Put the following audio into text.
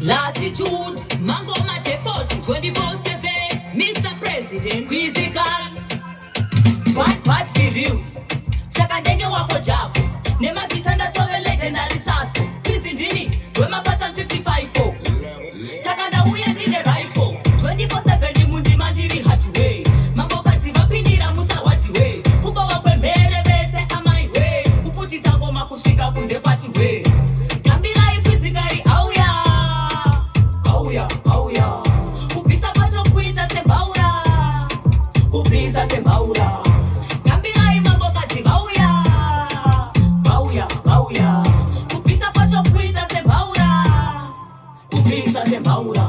Latitude, Mango Matepot, 24/7, Mr. President, physical. Bad for you. Sakandenge wako jabu. Nema kitanda towe legendary sasko. Kizindini, wema pattern 55-4. Sakanda uye dine rifle. 24/7 mundi mandiri hatiwe. Mambo kati mapindira musa watiwe. Kuba wakwe mere bese amaiwe. Kuputita ngoma kushika kunze patiwe. Tambira ipizikari auya. Auya. Kupisa pacho kuita sembaura. Kupisa sembaura. Tambira imambo kati bauya. Kupisa pacho kuita sembaura. Kupisa sembaura.